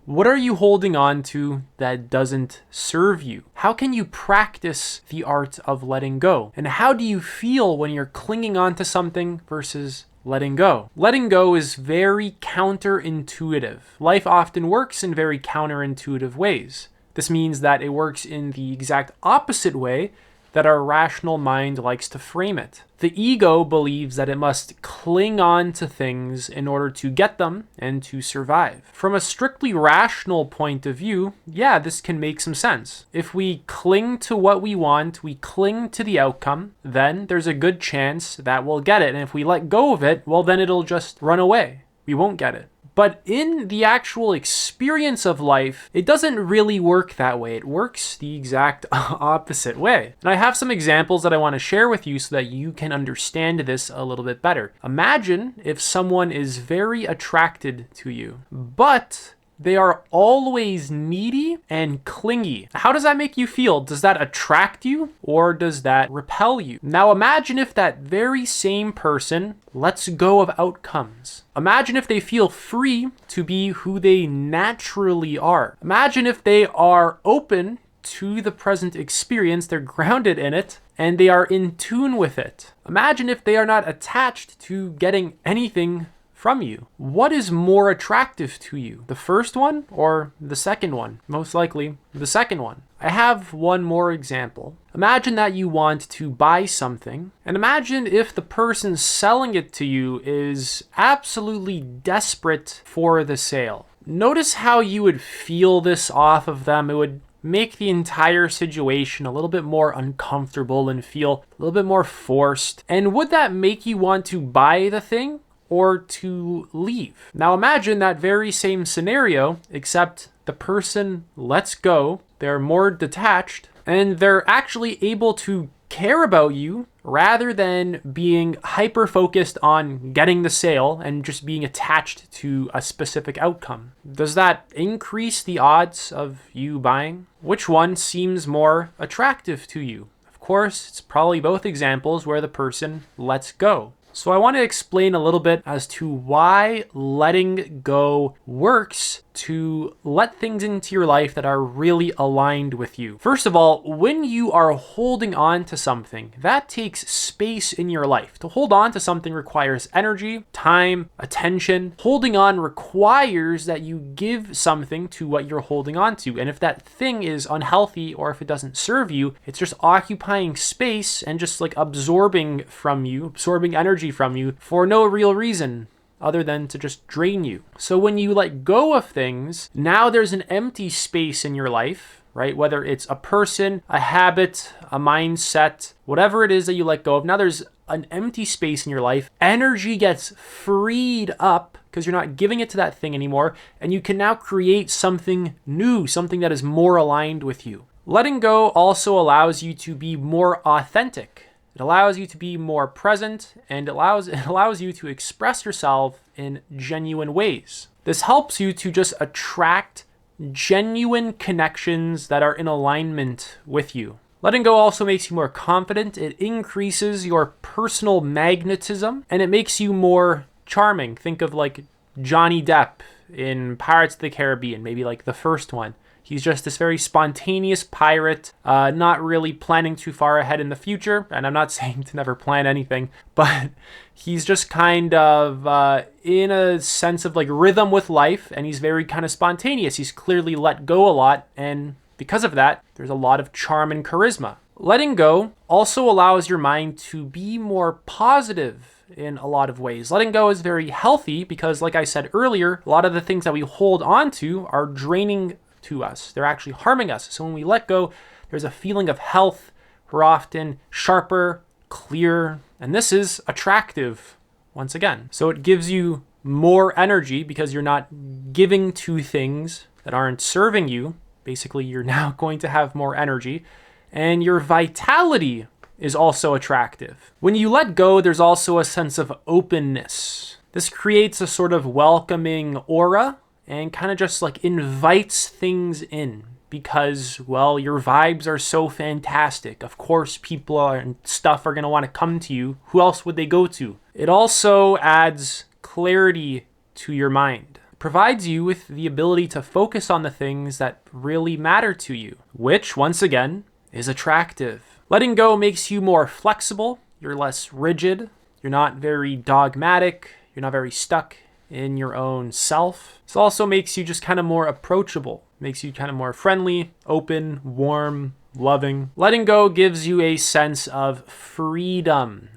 What are you holding on to that doesn't serve you? How can you practice the art of letting go? And how do you feel when you're clinging on to something versus letting go? Letting go is very counterintuitive. Life often works in very counterintuitive ways. This means that it works in the exact opposite way that our rational mind likes to frame it. The ego believes that it must cling on to things in order to get them and to survive. From a strictly rational point of view, yeah, this can make some sense. If we cling to what we want, we cling to the outcome, then there's a good chance that we'll get it. And if we let go of it, well, then it'll just run away. We won't get it. But in the actual experience of life, it doesn't really work that way. It works the exact opposite way. And I have some examples that I want to share with you so that you can understand this a little bit better. Imagine if someone is very attracted to you, but they are always needy and clingy. How does that make you feel? Does that attract you or does that repel you? Now imagine if that very same person lets go of outcomes. Imagine if they feel free to be who they naturally are. Imagine if they are open to the present experience, they're grounded in it, and they are in tune with it. Imagine if they are not attached to getting anything from you. What is more attractive to you? The first one or the second one? Most likely the second one. I have one more example. Imagine that you want to buy something, and imagine if the person selling it to you is absolutely desperate for the sale. Notice how you would feel this off of them. It would make the entire situation a little bit more uncomfortable and feel a little bit more forced. And would that make you want to buy the thing or to leave? Now imagine that very same scenario, except the person lets go, they're more detached, and they're actually able to care about you rather than being hyper-focused on getting the sale and just being attached to a specific outcome. Does that increase the odds of you buying? Which one seems more attractive to you? Of course, it's probably both examples where the person lets go. So I want to explain a little bit as to why letting go works to let things into your life that are really aligned with you. First of all, when you are holding on to something, that takes space in your life. To hold on to something requires energy, time, attention. Holding on requires that you give something to what you're holding on to. And if that thing is unhealthy or if it doesn't serve you, it's just occupying space and just like absorbing energy from you for no real reason other than to just drain you. So when you let go of things, now there's an empty space in your life, right? Whether it's a person, a habit, a mindset, whatever it is that you let go of, now there's an empty space in your life. Energy gets freed up because you're not giving it to that thing anymore, and you can now create something new, something that is more aligned with you. Letting go also allows you to be more authentic. It allows you to be more present, and it allows you to express yourself in genuine ways. This helps you to just attract genuine connections that are in alignment with you. Letting go also makes you more confident. It increases your personal magnetism, and it makes you more charming. Think of like Johnny Depp in Pirates of the Caribbean, maybe like the first one. He's just this very spontaneous pirate, not really planning too far ahead in the future. And I'm not saying to never plan anything, but he's just kind of in a sense of like rhythm with life. And he's very kind of spontaneous. He's clearly let go a lot. And because of that, there's a lot of charm and charisma. Letting go also allows your mind to be more positive in a lot of ways. Letting go is very healthy because, like I said earlier, a lot of the things that we hold on to are draining to us. They're actually harming us. So when we let go, there's a feeling of health. We're often sharper, clearer, and this is attractive once again. So it gives you more energy because you're not giving to things that aren't serving you. Basically, you're now going to have more energy, and your vitality is also attractive. When you let go, there's also a sense of openness. This creates a sort of welcoming aura and kind of just like invites things in because, well, your vibes are so fantastic. Of course, people and stuff are going to want to come to you. Who else would they go to? It also adds clarity to your mind. provides you with the ability to focus on the things that really matter to you, which, once again, is attractive. Letting go makes you more flexible. You're less rigid. You're not very dogmatic. You're not very stuck in your own self. This also makes you just kind of more approachable, makes you kind of more friendly, open, warm, loving. Letting go gives you a sense of freedom,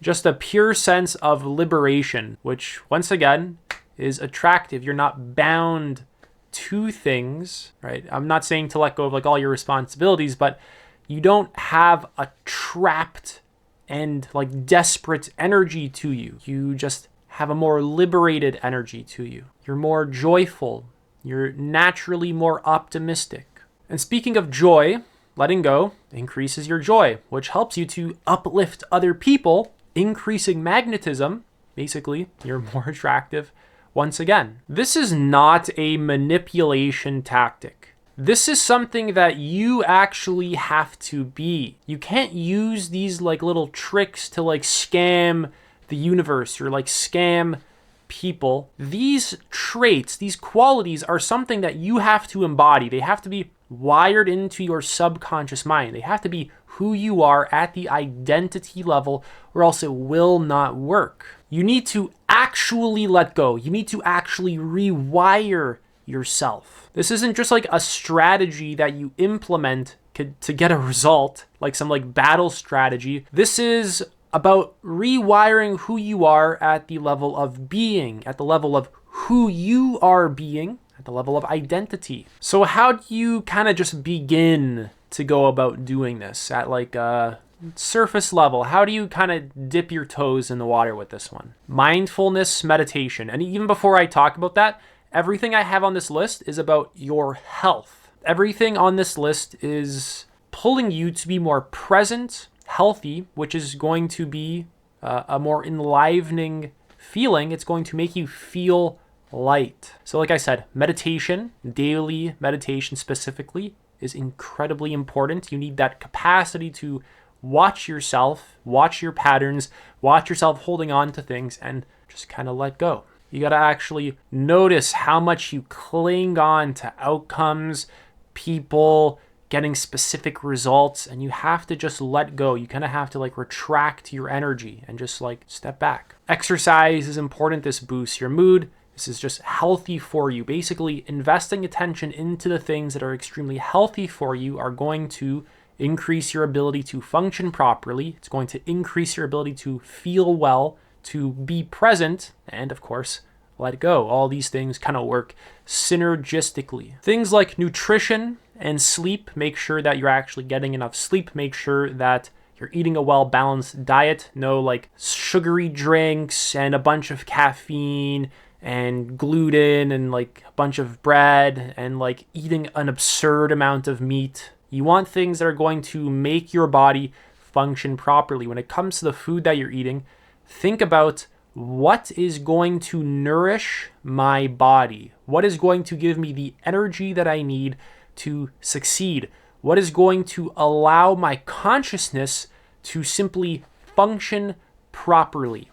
just a pure sense of liberation, which once again is attractive. You're not bound to things, right? I'm not saying to let go of all your responsibilities, but you don't have a trapped and desperate energy to you. You just have a more liberated energy to you. You're more joyful. You're naturally more optimistic. And speaking of joy, letting go increases your joy, which helps you to uplift other people, increasing magnetism. Basically, you're more attractive once again. This is not a manipulation tactic. This is something that you actually have to be. You can't use these little tricks to scam the universe or scam people. These traits, these qualities are something that you have to embody. They have to be wired into your subconscious mind. They have to be who you are at the identity level, or else it will not work. You need to actually let go. You need to actually rewire yourself. This isn't just a strategy that you implement to get a result, some battle strategy. This is about rewiring who you are at the level of being, at the level of who you are being, at the level of identity. So how do you kind of just begin to go about doing this at a surface level? How do you kind of dip your toes in the water with this one? Mindfulness meditation. And even before I talk about that, everything I have on this list is about your health. Everything on this list is pulling you to be more present, healthy, which is going to be a more enlivening feeling. It's going to make you feel light. So like I said, meditation, daily meditation specifically, is incredibly important. You need that capacity to watch yourself, watch your patterns, watch yourself holding on to things, and just kind of let go. You got to actually notice how much you cling on to outcomes, people, getting specific results, and you have to just let go. You kind of have to retract your energy and just step back. Exercise is important. This boosts your mood. This is just healthy for you. Basically, investing attention into the things that are extremely healthy for you are going to increase your ability to function properly. It's going to increase your ability to feel well, to be present, and of course, let go. All these things kind of work synergistically. Things like nutrition and sleep, make sure that you're actually getting enough sleep. Make sure that you're eating a well-balanced diet. No sugary drinks and a bunch of caffeine and gluten and a bunch of bread and eating an absurd amount of meat. You want things that are going to make your body function properly. When it comes to the food that you're eating, think about what is going to nourish my body? What is going to give me the energy that I need to succeed? What is going to allow my consciousness to simply function properly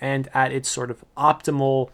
and at its sort of optimal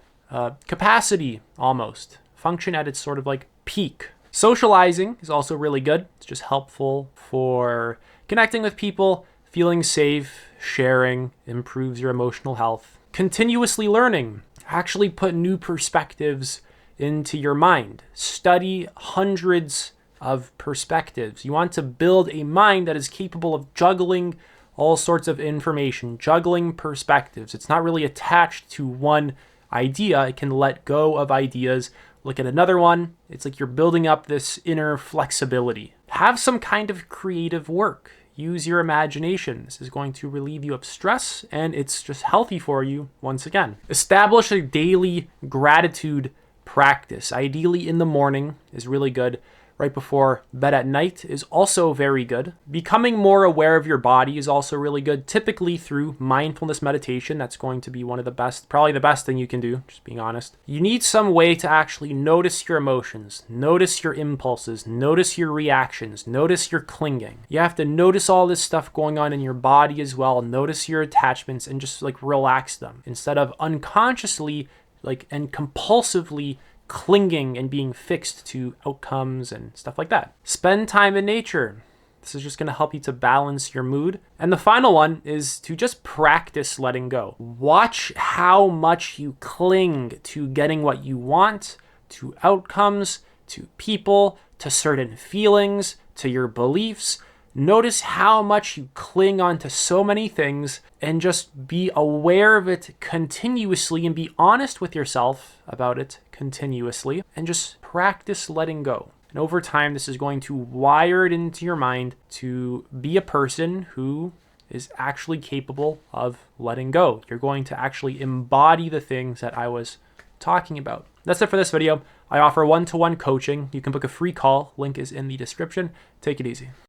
capacity, almost function at its sort of peak. Socializing is also really good. It's just helpful for connecting with people, feeling safe, sharing, improves your emotional health. Continuously learning, actually put new perspectives into your mind. Study hundreds of perspectives. You want to build a mind that is capable of juggling all sorts of information, juggling perspectives. It's not really attached to one idea. It can let go of ideas, look at another one. It's like you're building up this inner flexibility. Have some kind of creative work. Use your imagination. This is going to relieve you of stress, and it's just healthy for you once again. Establish a daily gratitude practice. Ideally in the morning is really good. Right before bed at night is also very good. Becoming more aware of your body is also really good, typically through mindfulness meditation. That's going to be one of the best, probably the best thing you can do, just being honest. You need some way to actually notice your emotions, notice your impulses, notice your reactions, notice your clinging. You have to notice all this stuff going on in your body as well, notice your attachments and just relax them instead of unconsciously and compulsively clinging and being fixed to outcomes and stuff like that. Spend time in nature. This is just going to help you to balance your mood. And the final one is to just practice letting go. Watch how much you cling to getting what you want, to outcomes, to people, to certain feelings, to your beliefs. Notice how much you cling on to so many things, and just be aware of it continuously and be honest with yourself about it continuously, and just practice letting go. And over time, this is going to wire it into your mind to be a person who is actually capable of letting go. You're going to actually embody the things that I was talking about. That's it for this video. I offer one-to-one coaching. You can book a free call. Link is in the description. Take it easy.